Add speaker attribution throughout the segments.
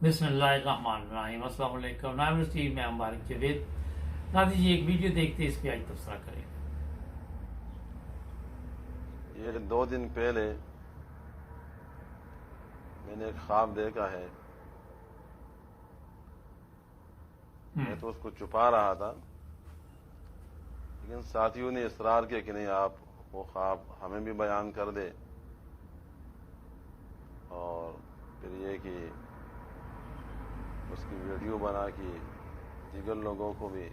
Speaker 1: बिस्मिल्लाहिर्रहमानिर्रहीम। अस्सलाम वालेकुम। नाम स्टीव में मुबारक जवेद। नाज़रीन जी एक वीडियो देखते इस पे आज तबसरा करें।
Speaker 2: ये 2 दिन पहले मैंने एक ख्वाब देखा है। मैं तो उसको छुपा रहा था, लेकिन साथियों ने इसरार किया कि नहीं, आप वो ख्वाब हमें भी बयान कर दे, और फिर ये कि उसकी वीडियो बना कि दीगर लोगों को भी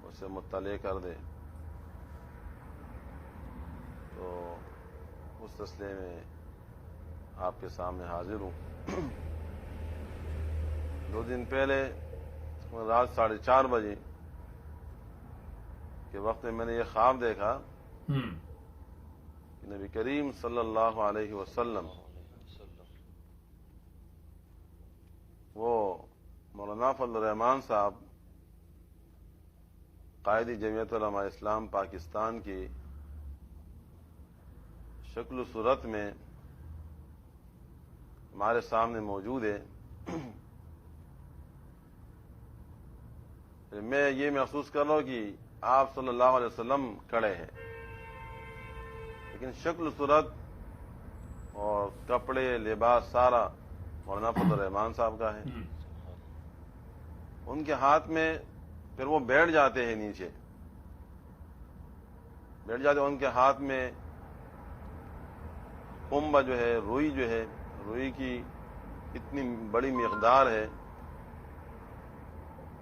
Speaker 2: उससे मुत्तले कर दे। तो उस सिलसिले में आपके सामने हाजिर हूँ। 2 दिन पहले रात 4:30 बजे के वक्त में मैंने ये ख्वाब देखा कि नबी करीम सल्लल्लाहु अलैहि वसल्लम वो मौलाना फजल रहमान साहब कायदी जमीयत उलमा इस्लाम पाकिस्तान की शक्ल सूरत में हमारे सामने मौजूद है। मैं ये महसूस कर रहा हूं कि आप सल्लल्लाहु अलैहि वसल्लम खड़े हैं, लेकिन शक्ल सूरत और कपड़े लिबास सारा मौलाना फजल रहमान साहब का है। उनके हाथ में फिर वो बैठ जाते हैं, नीचे बैठ जाते हैं। उनके हाथ में कुंभ जो है, रुई जो है, रुई की इतनी बड़ी मिकदार है,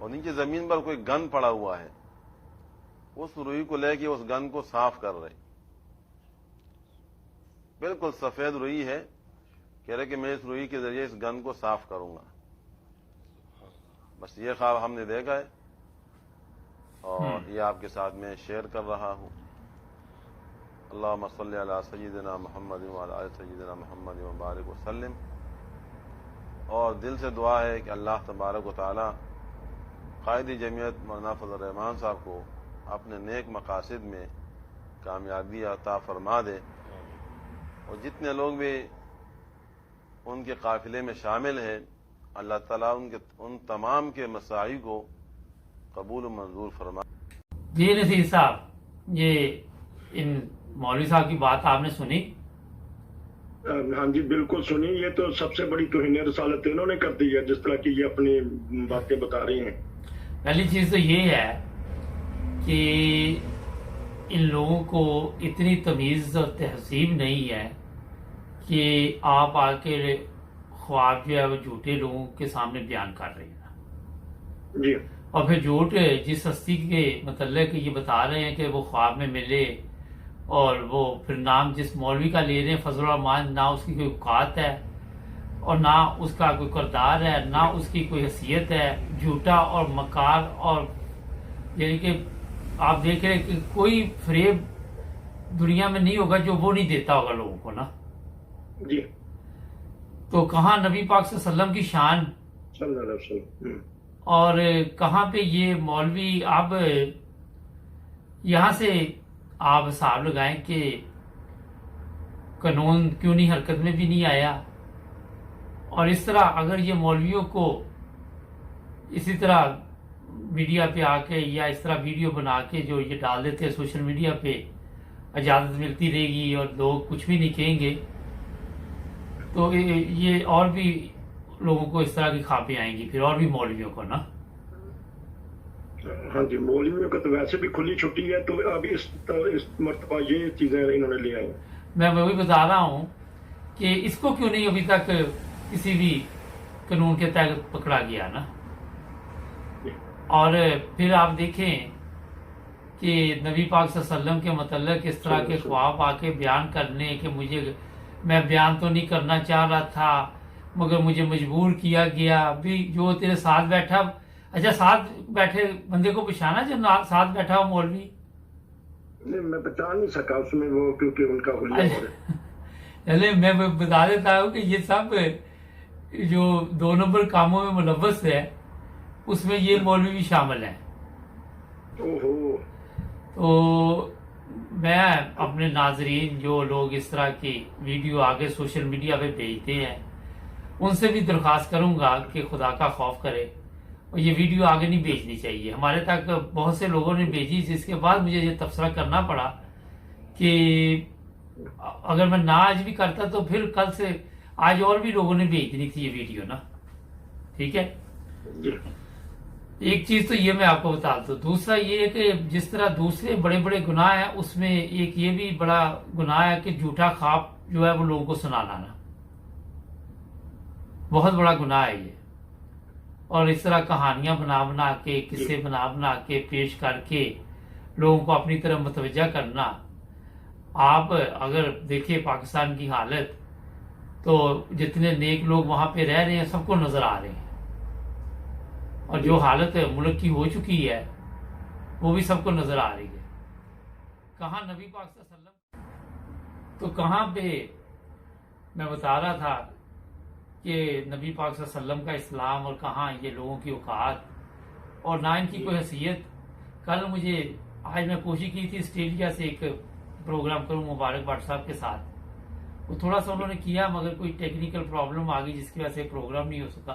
Speaker 2: और नीचे जमीन पर कोई गंद पड़ा हुआ है। उस रुई को लेके उस गंद को साफ कर रहे, बिल्कुल सफेद रुई है। कह रहे कि मैं इस रुई के जरिए इस गंद को साफ करूंगा। बस ये ख्वाब हमने देखा है और ये आपके साथ में शेयर कर रहा हूं। अल्लाहुम्मा सल्ली अला सय्यिदिना मुहम्मद व अला आलि सय्यिदिना मुहम्मद व बारिक व सल्लिम। और दिल से दुआ है कि अल्लाह तबारक व तआला कायदी जमीयत मौलाना फजल रहमान साहब को अपने नेक मकासद में कामयाबी अता फरमा दे, और जितने लोग भी उनके काफिले में शामिल हैं, अल्लाह ताला उन तमाम के मसाई को कबूल मंजूर फरमा।
Speaker 1: जी नसीर साहब, ये इन मौलवी साहब की बात आपने सुनी?
Speaker 3: हाँ जी, बिल्कुल सुनी। ये तो सबसे बड़ी तौहीन रसालत इन्होंने कर दी है, जिस तरह की ये अपनी बातें बता रही हैं।
Speaker 1: पहली चीज तो ये है कि इन लोगों को इतनी तमीज और तहजीब नहीं है कि आप आके ख्वाब जो है वो झूठे लोगों के सामने बयान कर रहे हैं
Speaker 3: जी,
Speaker 1: और फिर झूठ जिस हस्ती के मतलब ये बता रहे हैं कि वो ख्वाब में मिले, और वो फिर नाम जिस मौलवी का ले रहे हैं फजल रहमान, ना उसकी कोई औकात है और ना उसका कोई किरदार है, ना उसकी कोई हैसियत है। झूठा और मकार, और यानी कि आप देख रहे हैं कि कोई फ्रेब दुनिया में नहीं होगा जो वो नहीं देता होगा लोगों को ना।
Speaker 3: जी,
Speaker 1: तो कहाँ नबी पाक सल्लल्लाहु अलैहि वसल्लम की शान,
Speaker 3: सल्लल्लाहु अलैहि वसल्लम,
Speaker 1: और कहाँ पे ये मौलवी अब यहां से आप हिसाब लगाएं कि कानून क्यों नहीं हरकत में भी नहीं आया। और इस तरह अगर ये मौलवियों को इसी तरह मीडिया पे आके या इस तरह वीडियो बना के जो ये डाल देते हैं सोशल मीडिया पे, इजाजत मिलती रहेगी और लोग कुछ भी नहीं कहेंगे, तो ये और भी लोगों को इस तरह की खापे आएंगी, फिर और भी मौलवियों को ना।
Speaker 3: हाँ जी, मौलवियों को तो वैसे भी खुली छुट्टी है, तो अब इस मर्तबा ये चीजें इन्होंने ले आई। मैं
Speaker 1: वही बता रहा हूं कि इसको क्यों नहीं अभी तक किसी भी कानून के तहत पकड़ा गया ना। और फिर आप देखें कि नबी पाक सल्लल्लाहु अलैहि वसल्लम के मतलब इस तरह के ख्वाब आके बयान करने कि मैं बयान तो नहीं करना चाह रहा था मगर मुझे मजबूर किया गया। अभी जो तेरे साथ बैठा, अच्छा साथ बैठे बंदे को पहचाना जो साथ बैठा हो मौलवी?
Speaker 3: नहीं, मैं पहचान नहीं सका उसमें वो, क्योंकि उनका हुलिया।
Speaker 1: चले मैं बता देता हूँ कि ये सब जो 2 नंबर कामों में मुलव्वस है उसमें ये मौलवी भी शामिल है।
Speaker 3: ओहो।
Speaker 1: तो मैं अपने नाजरीन, जो लोग इस तरह की वीडियो आगे सोशल मीडिया पे भेजते हैं उनसे भी दरख्वास्त करूंगा कि खुदा का खौफ करे और ये वीडियो आगे नहीं भेजनी चाहिए। हमारे तक बहुत से लोगों ने भेजी, जिसके बाद मुझे ये तबसरा करना पड़ा कि अगर मैं ना आज भी करता तो फिर कल से आज और भी लोगों ने भेजनी थी ये वीडियो ना। ठीक है, एक चीज तो ये मैं आपको बता दूं। दूसरा ये है कि जिस तरह दूसरे बड़े बड़े गुनाह हैं, उसमें एक ये भी बड़ा गुनाह है कि झूठा ख्वाब जो है वो लोगों को सुनाना ना, बहुत बड़ा गुनाह है ये। और इस तरह कहानियां बना बना के, किस्से बना बना के पेश करके लोगों को अपनी तरफ मुतवज्जा करना। आप अगर देखिए पाकिस्तान की हालत, तो जितने नेक लोग वहां पे रह रहे हैं सबको नजर आ रहे हैं, और जो हालत मुल्क की हो चुकी है वो भी सबको नजर आ रही है। कहाँ नबी पाक सल्लल्लाहु अलैहि वसल्लम, तो कहाँ पे मैं बता रहा था कि नबी पाक सल्लल्लाहु अलैहि वसल्लम का इस्लाम, और कहाँ ये लोगों की औकात और ना इनकी कोई हैसियत। कल मुझे, आज मैं कोशिश की थी ऑस्ट्रेलिया से एक प्रोग्राम करूं मुबारक भट्ट साहब के साथ, वो थोड़ा सा उन्होंने किया मगर कोई टेक्निकल प्रॉब्लम आ गई जिसकी वजह से प्रोग्राम नहीं हो सका।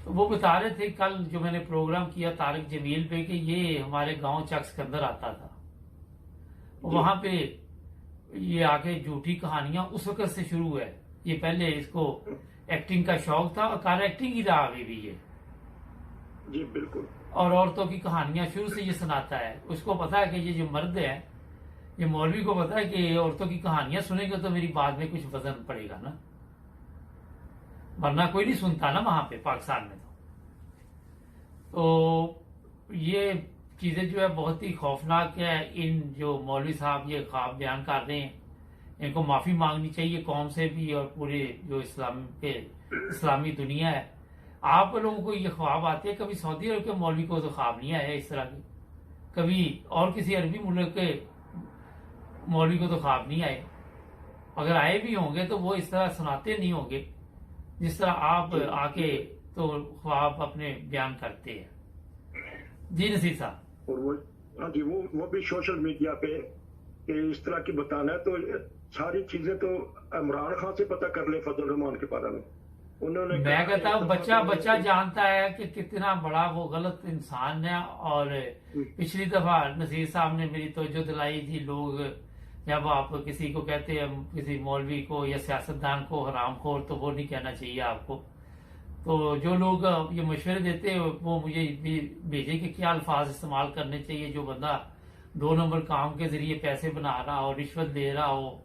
Speaker 1: तो वो बता रहे थे कल जो मैंने प्रोग्राम किया तारिक जमील पे कि ये हमारे गांव चक्स के अंदर आता था, वहां पे ये आके झूठी कहानियां उस वक्त से शुरू है। ये पहले इसको एक्टिंग का शौक था और कार एक्टिंग ही रहा अभी भी ये
Speaker 3: जी बिल्कुल।
Speaker 1: और औरतों की कहानियां शुरू से ये सुनाता है। उसको पता है कि ये जो मर्द है, ये मौलवी को पता है कि औरतों की कहानियां सुनेंगे तो मेरी बात में कुछ वजन पड़ेगा ना, वरना कोई नहीं सुनता ना वहां पे पाकिस्तान में। तो ये चीजें जो है बहुत ही खौफनाक है। इन जो मौलवी साहब ये ख्वाब बयान कर रहे हैं, इनको माफी मांगनी चाहिए कौम से भी और पूरे जो इस्लामी दुनिया है। आप लोगों को ये ख्वाब आते हैं, कभी सऊदी अरब के मौलवी को तो ख्वाब नहीं आया इस तरह की, कभी और किसी अरबी मुल्क के मौलवी को तो ख्वाब नहीं आए। अगर आए भी होंगे तो वो इस तरह सुनाते नहीं होंगे जिस तरह आप आके तो ख्वाब अपने बयान करते हैं। जी नसीर साहब।
Speaker 3: और वो, हाँ जी, वो भी सोशल मीडिया पे कि इस तरह की बताना है, तो सारी चीजें तो इमरान खान से पता कर ले फजल रहमान के बारे में। उन्होंने, मैं
Speaker 1: कहता हूँ बच्चा जानता है कि कितना बड़ा वो गलत इंसान है। और पिछली दफा नसीर साहब ने मेरी तवज्जो दिलाई थी, लोग जब आप किसी को कहते हैं, किसी मौलवी को या सियासतदान को हरामखोर, तो वो नहीं कहना चाहिए आपको। तो जो लोग ये मशवरे देते हैं वो मुझे भी भेजे कि क्या अल्फाज इस्तेमाल करने चाहिए। जो बंदा 2 नंबर काम के जरिए पैसे बना रहा हो, रिश्वत दे रहा हो,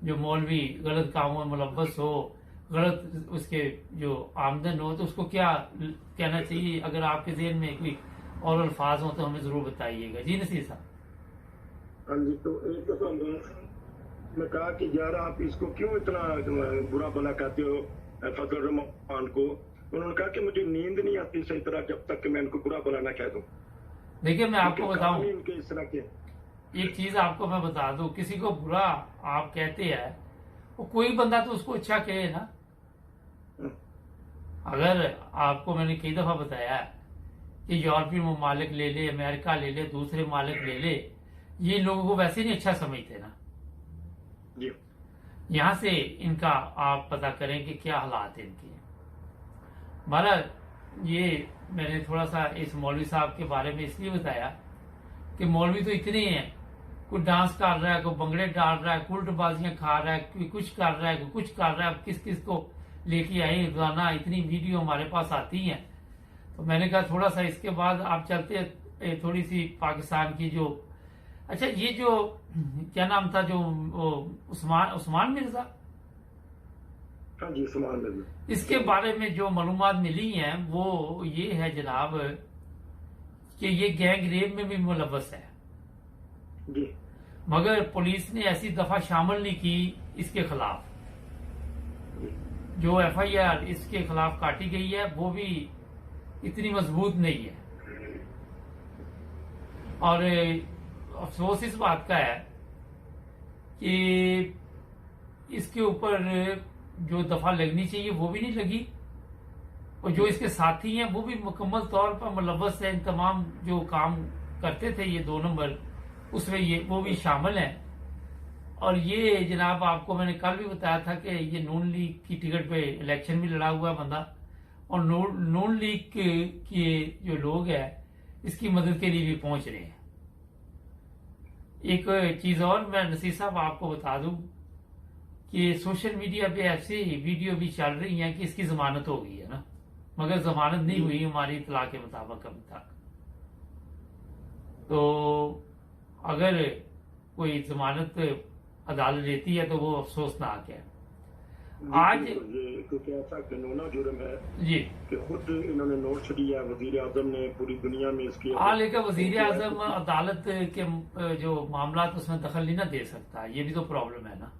Speaker 1: जो मौलवी गलत कामों में मुलव्वस हो, गलत उसके जो आमदन हो, तो उसको क्या कहना चाहिए। अगर आपके ज़हन में कोई और अल्फाज हो तो हमें जरूर बताइएगा। जी नसीर साहब।
Speaker 3: हाँ जी, तो एक तो मैं कहा कि यार आप इसको क्यों इतना बुरा भला कहते हो फजल रहमान को। उन्होंने कहा कि मुझे नींद नहीं आती सही तरह जब तक कि मैं इनको बुरा भला ना कह दूं।
Speaker 1: देखिए मैं आपको बताऊं,
Speaker 3: इनके इस तरह के
Speaker 1: एक चीज आपको मैं बता दूं, किसी को बुरा आप कहते हैं, वो कोई बंदा तो उसको अच्छा कहे ना। अगर आपको मैंने कई दफा बताया कि यूरोपीय ममालिक ले ले, अमेरिका ले ले, दूसरे मालिक ले ले, ये लोगों को वैसे नहीं अच्छा समझते ना
Speaker 3: जी।
Speaker 1: यहां से इनका आप पता करें कि क्या हालात है इनके। महाराज ये मैंने थोड़ा सा इस मौलवी साहब के बारे में इसलिए बताया कि मौलवी तो इतने हैं, कोई डांस कर रहा है, कोई भंगड़े डाल रहा है, कुल्टबाजियां खा रहा है, कोई कुछ कर रहा है, कोई कुछ कर रहा है। किस किस को लेके आए रोजाना, इतनी वीडियो हमारे पास आती हैं। तो मैंने कहा थोड़ा सा इसके बाद आप चलते थोड़ी सी पाकिस्तान की जो, अच्छा ये जो क्या नाम था जो उस्मान मिर्जा,
Speaker 3: हाँ जी उस्मान मिर्जा,
Speaker 1: इसके बारे में जो मालूमात मिली हैं वो ये है जनाब कि ये गैंग रेप में भी मुलव्वस है
Speaker 3: जी।
Speaker 1: मगर पुलिस ने ऐसी दफा शामिल नहीं की इसके खिलाफ। जो FIR इसके खिलाफ काटी गई है वो भी इतनी मजबूत नहीं है। और अफसोस इस बात का है कि इसके ऊपर जो दफा लगनी चाहिए वो भी नहीं लगी, और जो इसके साथी हैं वो भी मुकम्मल तौर पर मुलव्वस है। इन तमाम जो काम करते थे ये 2 नंबर, उसमें ये वो भी शामिल हैं। और ये जनाब आपको मैंने कल भी बताया था कि ये नून लीग की टिकट पे इलेक्शन भी लड़ा हुआ है बंदा, और नून लीग के जो लोग हैं इसकी मदद के लिए भी पहुंच रहे हैं। एक चीज और मैं नसीर साहब आपको बता दूं कि सोशल मीडिया पे ऐसी वीडियो भी चल रही हैं कि इसकी जमानत हो गई है ना, मगर जमानत नहीं हुई हमारी इतला के मुताबिक अभी तक। तो अगर कोई जमानत अदालत देती है तो वो अफसोसनाक है। आज
Speaker 3: ये क्योंकि ऐसा कानूना जुर्म है
Speaker 1: जी
Speaker 3: कि खुद इन्होंने नोट्स दिया, वजीर आजम ने पूरी दुनिया में इसकी
Speaker 1: लेकिन वजीर आजम अदालत के जो मामला उसमें दखल नहीं ना दे सकता, ये भी तो प्रॉब्लम है ना।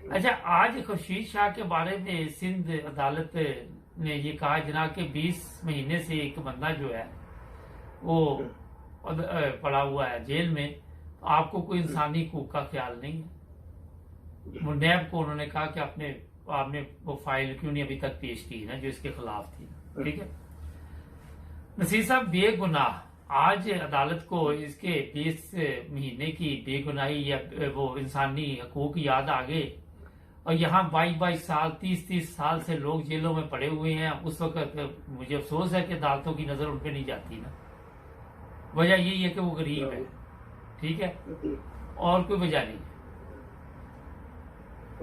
Speaker 1: अच्छा, आज खुर्शीद शाह के बारे में सिंध अदालत ने ये कहा जनाब कि 20 महीने से एक बंदा जो है वो पड़ा हुआ है जेल में, आपको कोई इंसानी हकूक का ख्याल नहीं है। मुनैब को उन्होंने कहा कि आपने वो फाइल क्यों नहीं अभी तक पेश की ना जो इसके खिलाफ थी, ठीक है। नसीर साहब बेगुनाह, आज अदालत को इसके 20 महीने की बेगुनाही या वो इंसानी हकूक याद आ गए, और यहाँ 22 साल 30 साल से लोग जेलों में पड़े हुए हैं। उस वक्त मुझे अफसोस है कि अदालतों की नजर उन पर नहीं जाती ना। वजह यही है कि वो गरीब है, ठीक है, और कोई वजह नहीं है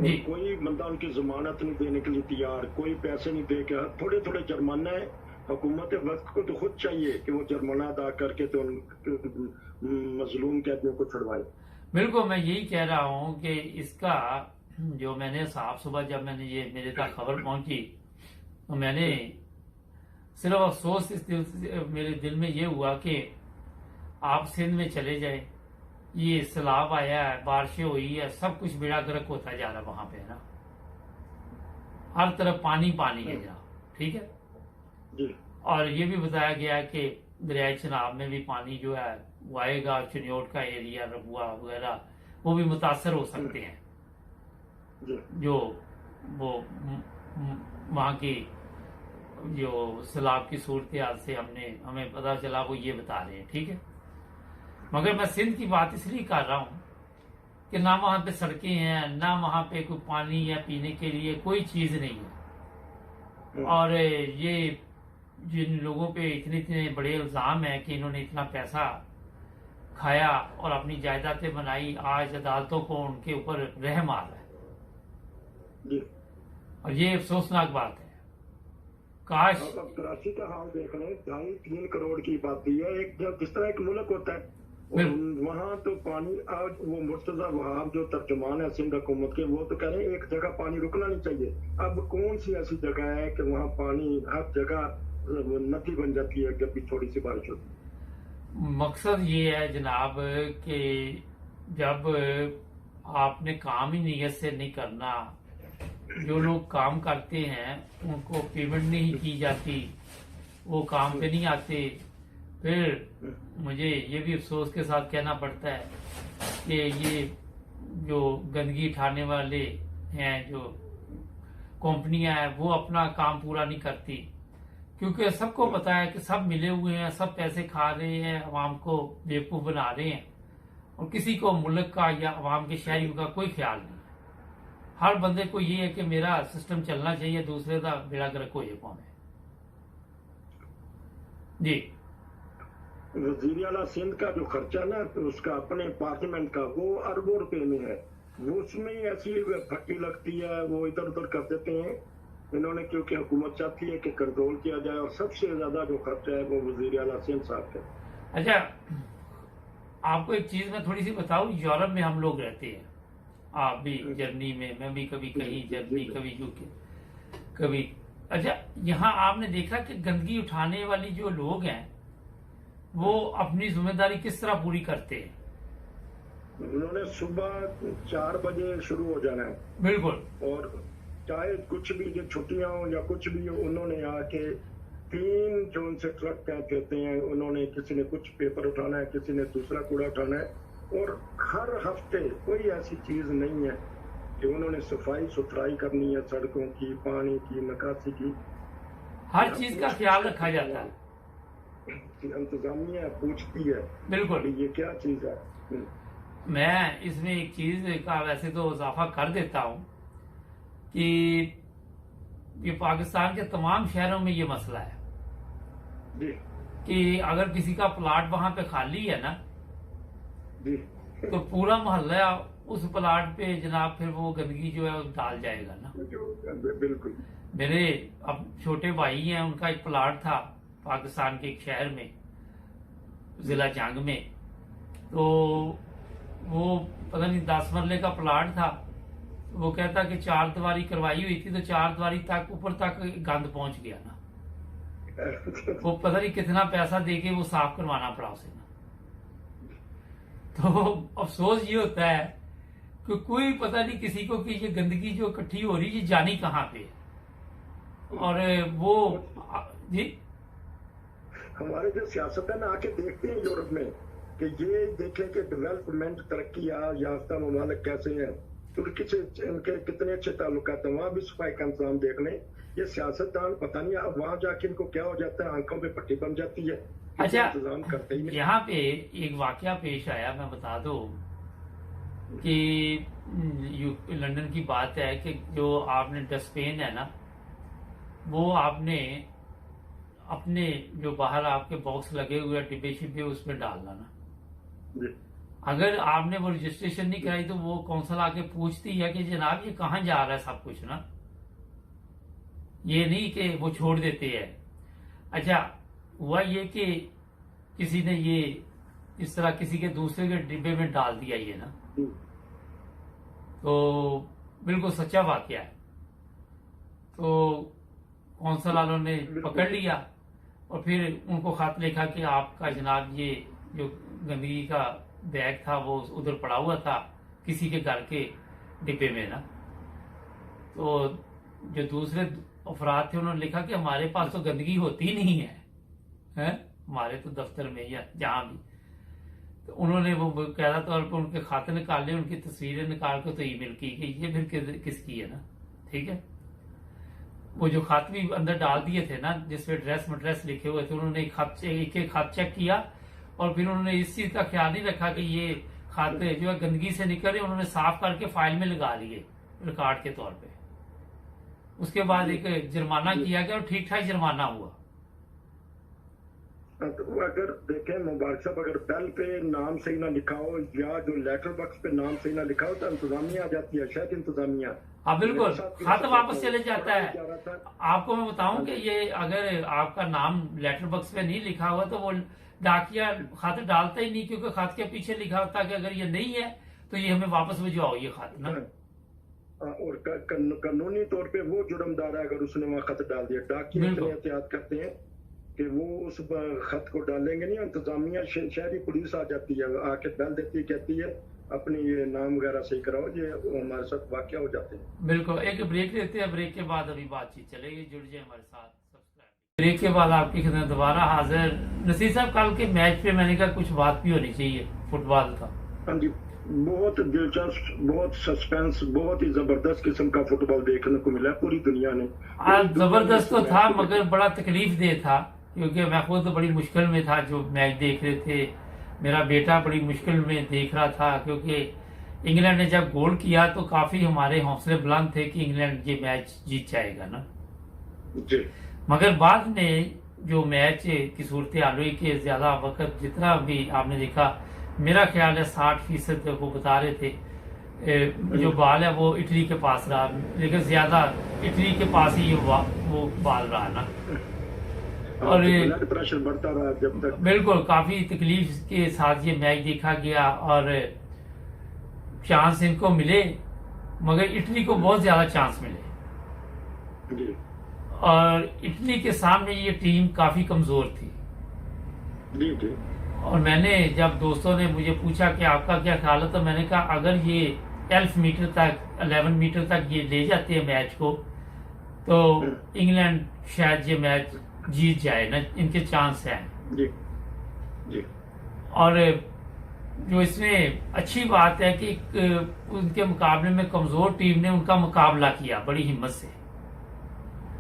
Speaker 1: जी।
Speaker 3: कोई बंदा उनकी जमानत नहीं देने के लिए तैयार, कोई पैसे नहीं दे के थोड़े थोड़े जुर्माना है। हुकूमत वक्त को तो खुद चाहिए कि वो जुर्माना अदा करके तो मजलूम कैदियों को छुड़वाए।
Speaker 1: बिल्कुल, मैं यही कह रहा हूँ कि इसका जो मैंने साफ सुबह जब मैंने ये मेरे तक खबर पहुंची तो मैंने सिर्फ अफसोस मेरे दिल में ये हुआ कि आप सिंध में चले जाए, ये सैलाब आया है, बारिशें हुई है, सब कुछ बेड़ा गर्क होता जा रहा है वहां पे ना, हर तरफ पानी पानी है जहाँ, ठीक है
Speaker 3: जी।
Speaker 1: और ये भी बताया गया है कि दरियाई चनाब में भी पानी जो है वो आएगा, चिन्योट का एरिया रबुआ वगैरह वो भी मुतासर हो सकते हैं। जो वो वहां की जो सैलाब की सूरत हाल से हमें पता चला वो ये बता रहे हैं, ठीक है। मगर मैं सिंध की बात इसलिए कर रहा हूं कि ना वहां पे सड़कें हैं, ना वहां पे कोई पानी या पीने के लिए कोई चीज नहीं है। और ये जिन लोगों पे इतने बड़े इल्जाम है कि इन्होंने इतना पैसा खाया और अपनी जायदादें बनाई, आज अदालतों को उनके ऊपर रहम आ रहा है
Speaker 3: जी।
Speaker 1: और ये अफसोसनाक बात है। काश
Speaker 3: अब कराची का हाल देख लें, 2.5-3 करोड़ की आबादी है। एक जब जिस तरह एक मुल्क होता है वहाँ तो पानी, आज वो मुर्तजा वहाब जो तर्जुमान है सिंध हुकूमत के, वो तो कह रहे हैं एक जगह पानी रुकना नहीं चाहिए। अब कौन सी ऐसी जगह है कि वहाँ पानी हर जगह नदी बन जाती है जब भी थोड़ी सी बारिश होती है।
Speaker 1: मकसद ये है जनाब कि जब आपने काम ही नीयत से नहीं करना, जो लोग काम करते हैं उनको पेमेंट नहीं की जाती, वो काम पे नहीं आते, फिर मुझे ये भी अफसोस के साथ कहना पड़ता है कि ये जो गंदगी उठाने वाले हैं, जो कंपनियां हैं, वो अपना काम पूरा नहीं करती, क्योंकि सबको पता है कि सब मिले हुए हैं, सब पैसे खा रहे हैं, अवाम को बेवकूफ बना रहे हैं, और किसी को मुल्क का या अवाम के शहरियों का कोई ख्याल नहीं है। हर बंदे को ये है कि मेरा सिस्टम चलना चाहिए, दूसरे का बेड़ा गर्क हो कौन है जी।
Speaker 3: वजीर आला सिंध का जो खर्चा ना तो उसका अपने पार्लियामेंट का वो अरबों रुपए में है, वो उसमें ही ऐसी फटी लगती है, वो इधर उधर कर देते हैं। इन्होंने क्योंकि हुकूमत चाहती है कि कंट्रोल किया जाए, और सबसे ज्यादा जो खर्चा है वो वजीर आला सिंध साहब का।
Speaker 1: अच्छा, आपको एक चीज मैं थोड़ी सी बताऊं, यूरोप में हम लोग रहते हैं, आप भी जर्मनी में, मैं भी कभी कहीं जर्मनी, कभी यूके, कभी। अच्छा, यहाँ आपने देखा कि गंदगी उठाने वाली जो लोग हैं वो अपनी जिम्मेदारी किस तरह पूरी करते हैं।
Speaker 3: उन्होंने सुबह 4 बजे शुरू हो जाना है,
Speaker 1: बिल्कुल,
Speaker 3: और चाहे कुछ भी जो छुट्टियां हो या कुछ भी हो, उन्होंने आके 3 जो उनसे ट्रक तय करते हैं, उन्होंने किसी ने कुछ पेपर उठाना है, किसी ने दूसरा कूड़ा उठाना है, और हर हफ्ते कोई ऐसी चीज नहीं है कि उन्होंने सफाई सुथराई करनी है, सड़कों की, पानी की, निकासी की,
Speaker 1: हर चीज का ख्याल रखा जाता है।
Speaker 3: इंतजामिया पूछती है
Speaker 1: बिल्कुल,
Speaker 3: ये क्या चीज है।
Speaker 1: मैं इसमें एक चीज का वैसे तो इजाफा कर देता हूं कि ये पाकिस्तान के तमाम शहरों में ये मसला है
Speaker 3: जी
Speaker 1: कि अगर किसी का प्लाट वहां पे खाली है ना,
Speaker 3: जी
Speaker 1: तो पूरा मोहल्ला उस प्लाट पे जनाब फिर वो गंदगी जो है वो डाल जाएगा ना।
Speaker 3: बिल्कुल।
Speaker 1: मेरे अब छोटे भाई हैं, उनका एक प्लाट था पाकिस्तान के एक शहर में, जिला जंग में, तो वो पता नहीं 10 मरले का प्लाट था। वो कहता कि 4 दीवारी करवाई हुई थी, तो 4 दीवारी तक ऊपर तक गंद पहुंच गया ना। वो पता नहीं कितना पैसा देके वो साफ करवाना पड़ा उसे ना। तो अफसोस ये होता है कि कोई पता नहीं किसी को कि ये गंदगी जो इकट्ठी हो रही है जानी कहाँ पे है। और वो जी
Speaker 3: हमारे जो सियासतदान आके देखते हैं यूरोप में कि ये देखें कि डेवलपमेंट तरक्की याफ्ता ममालिक कैसे हैं, तुर्की से इनके कितने अच्छे ताल्लुकात हैं, वहां भी सफाई का इंतजाम देख लें। ये सियासतदान पता नहीं अब वहां जाके इनको क्या हो जाता है, आंखों पे पट्टी बन जाती है।
Speaker 1: अच्छा,
Speaker 3: इंतजाम करते ही नहीं।
Speaker 1: यहाँ पे एक वाकया पेश आया, मैं बता दूं कि लंदन की बात है कि जो आपने डस्टबिन है ना, वो आपने अपने जो बाहर आपके बॉक्स लगे हुए डिब्बे शिब्बे उसमें डालना ना।
Speaker 3: जी
Speaker 1: अगर आपने वो रजिस्ट्रेशन नहीं कराई तो वो कौंसल आके पूछती है कि जनाब ये कहाँ जा रहा है सब कुछ ना, ये नहीं कि वो छोड़ देते हैं। अच्छा, हुआ ये कि किसी ने ये इस तरह किसी के दूसरे के डिब्बे में डाल दिया ये ना, तो बिल्कुल सच्चा वाकया है। तो कौंसल वालों ने पकड़ लिया और फिर उनको खत लिखा कि आपका जनाब ये जो गंदगी का बैग था वो उधर पड़ा हुआ था किसी के घर के डिब्बे में ना। तो जो दूसरे अफराद थे उन्होंने लिखा कि हमारे पास तो गंदगी होती नहीं है हमारे तो दफ्तर में या जहां भी। तो उन्होंने वो कहता तौर पर उनके खाते निकाले, उनकी तस्वीरें निकाल के तो ईमेल की कि ये फिर किसकी है ना। ठीक है, वो जो खत भी अंदर डाल दिए थे ना जिसपे एड्रेस लिखे हुए थे, उन्होंने एक खत चेक किया और फिर उन्होंने इस चीज का ख्याल नहीं रखा कि ये खाते जो है गंदगी से निकल रहे, उन्होंने साफ करके फाइल में लगा लिए रिकॉर्ड के तौर पे। उसके बाद एक जुर्माना किया गया और ठीक ठाक जुर्माना हुआ।
Speaker 3: तो अगर देखें मुबारक साहब, अगर बेल पे नाम सही ना लिखा हो या जो लेटर बॉक्स पे नाम सही ना लिखा हो तो इंतजामिया आ जाती है, शायद इंतजामिया।
Speaker 1: हाँ बिल्कुल, खत वापस चले जाता है। आपको मैं बताऊं कि ये अगर आपका नाम लेटर बॉक्स पे नहीं लिखा हुआ तो वो डाकिया खत डालता ही नहीं, क्योंकि खत के पीछे लिखा होता है कि अगर ये नहीं है तो ये हमें वापस भिजवाओ ये खत ना।
Speaker 3: और कानूनी तौर पे वो जुर्मदार है अगर उसने वहां खत डाल दिया। डाकिया इतने एहतियात करते हैं कि वो उस खत को डालेंगे नहीं, इंतजामिया शहरी पुलिस आ जाती है, आके डाल देती है, कहती है अपनी ये नाम वगैरह सही कराओ, ये हमारे साथ वाकया हो जाते हैं।
Speaker 1: बिल्कुल, एक ब्रेक लेते हैं, ब्रेक के बाद अभी बातचीत चलेगी, जुड़ जाए हमारे साथ। ब्रेक के बाद आपकी खिदमत दोबारा हाजिर। नसीर साहब, कल के मैच पे मैंने कहा कुछ बात भी होनी चाहिए फुटबॉल का।
Speaker 3: हाँ जी, बहुत दिलचस्प, बहुत सस्पेंस, बहुत ही जबरदस्त किस्म का फुटबॉल देखने को मिला पूरी दुनिया ने।
Speaker 1: जबरदस्त तो था मगर बड़ा तकलीफ दे था, क्योंकि मैं खुद तो बड़ी मुश्किल में था जो मैच देख रहे थे। मेरा बेटा बड़ी मुश्किल में देख रहा था, क्योंकि इंग्लैंड ने जब गोल किया तो काफी हमारे हौसले बुलंद थे कि इंग्लैंड ये मैच जीत जाएगा ना
Speaker 3: जी। मगर
Speaker 1: बाद में जो मैच की सूरत हाल हुई कि ज्यादा वक्त जितना भी आपने देखा, मेरा ख्याल है 60% वो बता रहे थे जो बाल है वो इटली के पास रहा, लेकिन ज्यादा इटली के पास ही वो बाल रहा ना। और
Speaker 3: प्रेशर बढ़ता रहा जब तक।
Speaker 1: बिल्कुल, काफी तकलीफ के साथ ये मैच देखा गया और चांस इनको मिले, मगर इटली को बहुत ज्यादा चांस मिले
Speaker 3: जी।
Speaker 1: और इटली के सामने ये टीम काफी कमजोर थी
Speaker 3: जी जी।
Speaker 1: और मैंने जब दोस्तों ने मुझे पूछा कि आपका क्या ख्याल है, तो मैंने कहा अगर ये 11 मीटर तक ये ले जाते हैं मैच को तो इंग्लैंड शायद ये मैच जीत जाए ना, इनके चांस हैं।
Speaker 3: जी जी।
Speaker 1: और जो इसमें अच्छी बात है कि उनके मुकाबले में कमजोर टीम ने उनका मुकाबला किया बड़ी हिम्मत से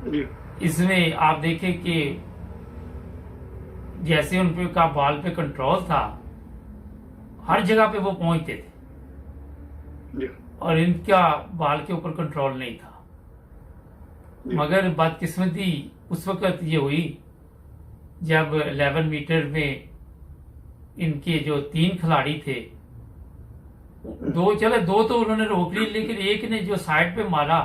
Speaker 3: जी।
Speaker 1: इसमें आप देखें कि जैसे उन पे का बॉल पे कंट्रोल था, हर जगह पे वो पहुंचते थे।
Speaker 3: जी
Speaker 1: और इनका बॉल के ऊपर कंट्रोल नहीं था।
Speaker 3: जी।
Speaker 1: मगर बदकिस्मती उस वक्त ये हुई जब 11 मीटर में इनके जो 3 खिलाड़ी थे, दो तो उन्होंने रोक ली, लेकिन एक ने जो साइड पे मारा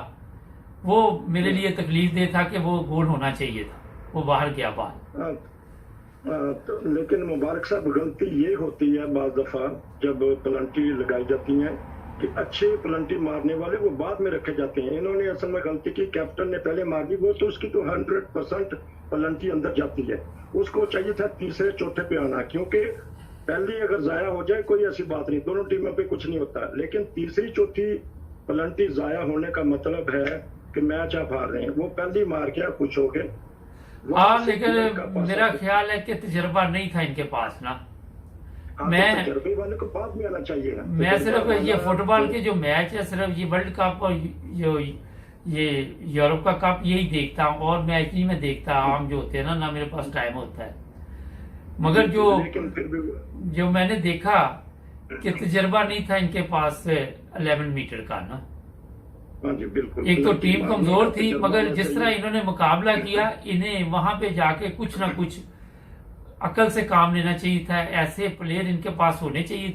Speaker 1: वो मेरे लिए तकलीफ दे था कि वो गोल होना चाहिए था, वो बाहर गया बाल।
Speaker 3: तो लेकिन मुबारक साहब, गलती ये होती है बाज दफा जब प्लंटी लगाई जाती है कि अच्छे प्लंटी मारने वाले वो बाद में रखे जाते हैं। इन्होंने असल में गलती की, कैप्टन ने पहले मार दी वो, तो उसकी तो 100% प्लंटी अंदर जाती है। उसको चाहिए था तीसरे चौथे पे आना, क्योंकि पहली अगर जाया हो जाए कोई ऐसी बात नहीं, दोनों टीमों पे कुछ नहीं होता, लेकिन तीसरी चौथी प्लंटी जाया होने का मतलब है कि मैच आप हार रहे हैं। वो पहली मार के आप खुश हो गए।
Speaker 1: हाँ, लेकिन मेरा ख्याल है कि तजर्बा नहीं था इनके पास ना। मैं
Speaker 3: तजर्बे वाले को बाद में आना चाहिए ना।
Speaker 1: मैं सिर्फ ये फुटबॉल के जो मैच है, सिर्फ ये वर्ल्ड कप और जो ये यूरोप का कप यही देखता हूँ, और मैच नहीं मैं देखता आम जो होते हैं ना मेरे पास टाइम होता है। मगर जो मैंने देखा कि तजर्बा नहीं था इनके पास 11 मीटर का ना।
Speaker 3: हाँ जी, बिल्कुल।
Speaker 1: एक तो टीम कमजोर थी, मगर जिस तरह इन्होंने मुकाबला किया, इन्हें वहां पे जाके कुछ ना कुछ अकल से काम लेना चाहिए था। ऐसे प्लेयर इनके पास होने चाहिए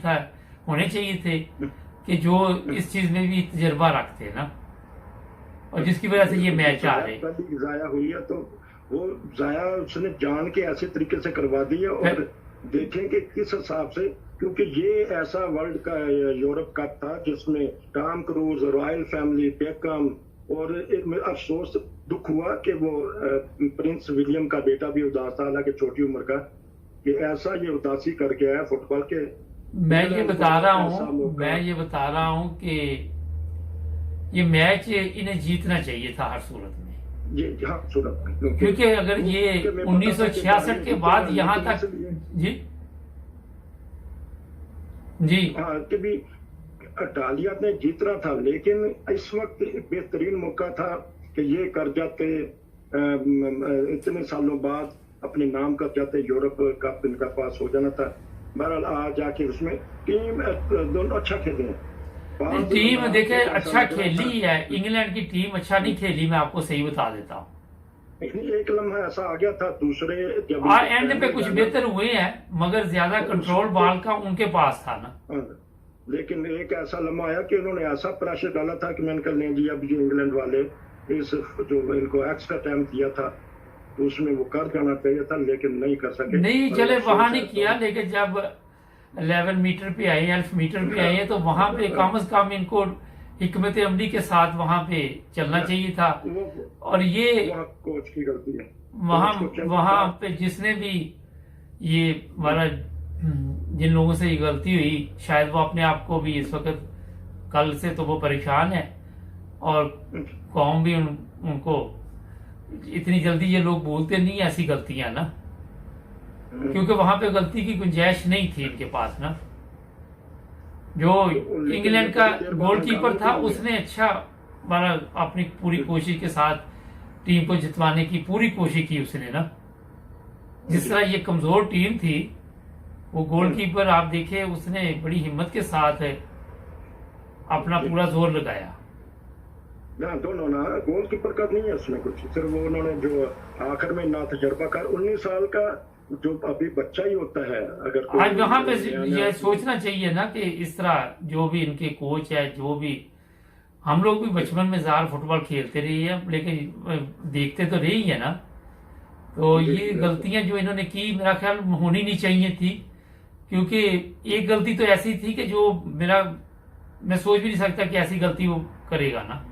Speaker 1: थे कि जो इस चीज में भी तजर्बा रखते ना, और जिसकी वजह से ये मैच आ रहे।
Speaker 3: जाया हुई है तो वो जाया उसने जान के ऐसे तरीके से करवा दी है, और देखेंगे किस हिसाब से, क्योंकि ये ऐसा वर्ल्ड का यूरोप कप था जिसमें Tom cruise, royal family, become, और एक अफसोस दुख हुआ कि वो प्रिंस विलियम का बेटा भी उदास था, हालांकि छोटी उम्र का, कि ऐसा ये उदासी करके आया फुटबॉल के।
Speaker 1: मैं ये बता रहा हूँ कि ये मैच इन्हें जीतना चाहिए था हर सूरत में।
Speaker 3: हाँ, सूरत में,
Speaker 1: क्योंकि अगर ये 1966 के बाद यहाँ तक जी
Speaker 3: हाँ कि भी इटालिया ने जीतना था, लेकिन इस वक्त बेहतरीन मौका था कि ये कर जाते, इतने सालों बाद अपने नाम कर जाते, यूरोप कप इनका पास हो जाना था। बहरहाल आज जाके उसमें टीम दोनों अच्छा खेले हैं।
Speaker 1: टीम देखे अच्छा खेली है, इंग्लैंड की टीम अच्छा नहीं खेली, मैं आपको सही बता देता हूँ।
Speaker 3: एक लम्हा ऐसा आ गया था, दूसरे जब
Speaker 1: एंड पे कुछ बेहतर हुए हैं, मगर ज्यादा कंट्रोल बॉल का उनके पास था ना।
Speaker 3: लेकिन एक ऐसा लम्हा आया कि उन्होंने ऐसा प्रेशर डाला था कि मैंने कहा नहीं जी, अब जो इंग्लैंड वाले इस जो इनको एक्स्ट्रा टाइम दिया था तो उसमें वो कर जाना चाहिए था, लेकिन नहीं कर सके।
Speaker 1: नहीं चले वहां नहीं किया, लेकिन जब 11 मीटर पे आए, 11 मीटर पे आए, तो वहां पे कम से कम इनको हिकमत अमली के साथ वहां पे चलना चाहिए था। और ये
Speaker 3: कोच की गलती है।
Speaker 1: वहां पे जिसने भी ये हमारा जिन लोगों से ये गलती हुई, शायद वो अपने आप को भी इस वक्त कल से तो वो परेशान है, और कौम भी उनको इतनी जल्दी ये लोग भूलते नहीं ऐसी गलतियां ना, क्योंकि वहां पे गलती की गुंजाइश नहीं थी इनके पास ना। जो इंग्लैंड का गोलकीपर था उसने अच्छा हमारा अपनी पूरी कोशिश के साथ टीम को जितवाने की पूरी कोशिश की उसने ना। जिस तरह ये कमजोर टीम थी, वो गोलकीपर आप देखे उसने बड़ी हिम्मत के साथ अपना पूरा जोर लगाया
Speaker 3: ना। दोनों ना, गोलकीपर का नहीं है उसमें कुछ, सिर्फ वो उन्होंने जो आखिर में ना तजर्बाकार 19 साल का जो अभी बच्चा ही होता है। अगर
Speaker 1: आज वहां पे ये सोचना चाहिए ना कि इस तरह जो भी इनके कोच है, जो भी हम लोग भी बचपन में जार फुटबॉल खेलते रहे हैं, लेकिन देखते तो रहे ही है ना। तो ये गलतियां जो इन्होंने की मेरा ख्याल होनी नहीं चाहिए थी, क्योंकि एक गलती तो ऐसी थी कि जो मैं सोच भी नहीं सकता कि ऐसी गलती वो करेगा ना।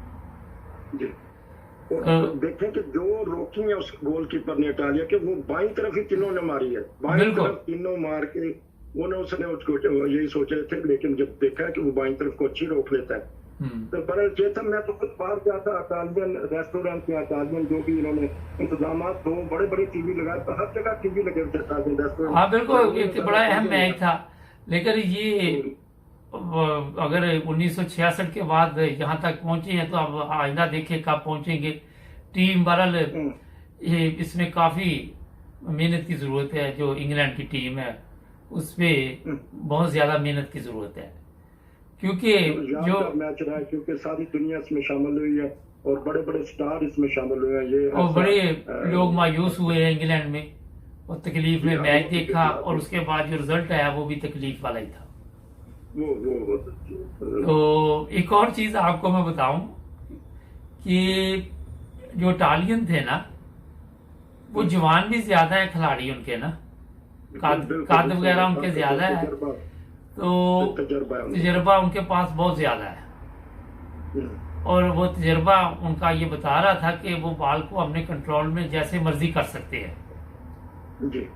Speaker 3: देखें कि जो रोकी है उस गोलकीपर ने इटालिया के, वो बाईं तरफ ही तीनों ने मारी है, बाईं तरफ तीनों मार के उसने उसको यही सोचे थे, लेकिन जब देखा कि वो बाईं तरफ को अच्छी रोक लेता है तो बरल चेतन, मैं तो खुद बाहर गया था इटालियन रेस्टोरेंट के, इटालियन जो भी इन्होंने इंतजाम, दो बड़े बड़े टीवी लगाए, तो हर जगह टीवी लगे थे इटालियन रेस्टोरेंट।
Speaker 1: हाँ बिल्कुल, एक बड़ा अहम मैच था। लेकिन ये अगर 1966 के बाद यहाँ तक पहुंचे हैं तो अब आइंदा देखे कब पहुंचेंगे। टीम बहरहाल इसमें काफी मेहनत की जरूरत है। जो इंग्लैंड की टीम है उसपे बहुत ज्यादा मेहनत की जरूरत है, क्योंकि जो
Speaker 3: यादगार मैच रहा है क्योंकि सारी दुनिया इसमें शामिल हुई है और बड़े बड़े स्टार इसमें शामिल हुए हैं। ये
Speaker 1: और
Speaker 3: ऐसा,
Speaker 1: बड़े लोग मायूस हुए हैं इंग्लैंड में, और तकलीफ में मैच देखा, और उसके बाद जो रिजल्ट आया वो भी तकलीफ वाला ही था।
Speaker 3: वो
Speaker 1: तो एक और चीज आपको मैं बताऊं कि जो इटालियन थे ना, वो जवान भी ज्यादा है खिलाड़ी उनके ना, कद वगैरह उनके ज्यादा है, तो तजर्बा उनके पास बहुत ज्यादा है। और वो तजर्बा उनका ये बता रहा था कि वो बॉल को अपने कंट्रोल में जैसे मर्जी कर सकते हैं
Speaker 3: जी।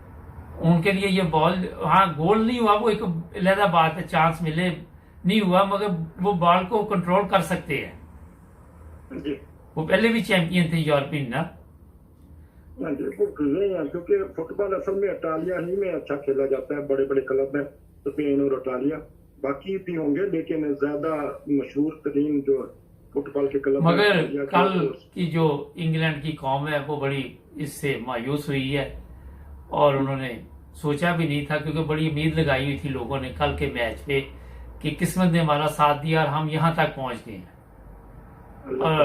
Speaker 1: उनके लिए ये बॉल, हाँ गोल नहीं हुआ, वो एक अलग बात है, चांस मिले नहीं हुआ, मगर वो बॉल को कंट्रोल कर सकते हैं
Speaker 3: जी।
Speaker 1: वो पहले भी चैंपियन थे यूरोपियन ना।
Speaker 3: हाँ जी, वो नहीं है क्योंकि फुटबॉल असल में इटालिया ही में अच्छा खेला जाता है, बड़े बड़े क्लब में स्पेन और इटालिया, बाकी भी होंगे लेकिन ज्यादा मशहूर तरीन जो फुटबॉल के क्लब।
Speaker 1: मगर कल की जो इंग्लैंड की कौम है वो बड़ी इससे मायूस हुई है, और उन्होंने सोचा भी नहीं था, क्योंकि बड़ी उम्मीद लगाई हुई थी लोगों ने कल के मैच पे कि किस्मत ने हमारा साथ दिया और हम यहाँ तक पहुंच गए हैं। और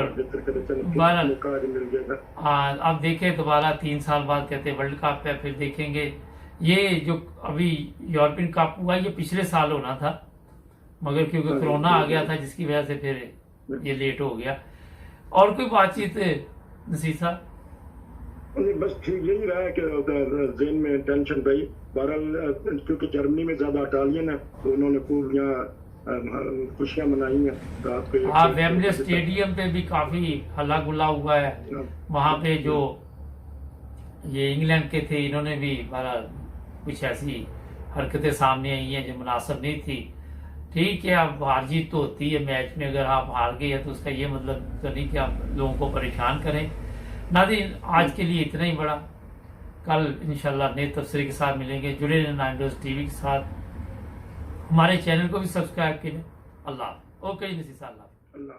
Speaker 1: हाँ, अब देखें दोबारा 3 साल बाद कहते वर्ल्ड कप है, फिर देखेंगे। ये जो अभी यूरोपियन कप हुआ ये पिछले साल होना था, मगर क्योंकि कोरोना आ गया था जिसकी वजह से फिर ये लेट हो गया। और कोई बातचीत नसीर साहब?
Speaker 3: बस ठीक यही रहा है कि जेन में टेंशन रही। बहरहाल क्योंकि जर्मनी में ज्यादा इटालियन है तो उन्होंने खूब यहाँ खुशियां मनाई हैं रात को।
Speaker 1: हाँ, वेम्बले स्टेडियम पे भी काफी हल्ला गुल्ला हुआ है। वहां पे जो ये इंग्लैंड के थे इन्होंने भी बहरहाल कुछ ऐसी हरकतें सामने आई हैं जो मुनासिब नहीं थी। ठीक है, अब हार जीत तो होती है मैच में, अगर आप हार गए तो उसका ये मतलब तो नहीं कि आप लोगों को परेशान करें। नाज़रीन, आज के लिए इतना ही बड़ा। कल इंशाल्लाह नए तफसीर के साथ मिलेंगे। जुड़े रहें 9 न्यूज़ टीवी के साथ, हमारे चैनल को भी सब्सक्राइब करें। अल्लाह। ओके नसीर साहब,
Speaker 3: अल्लाह।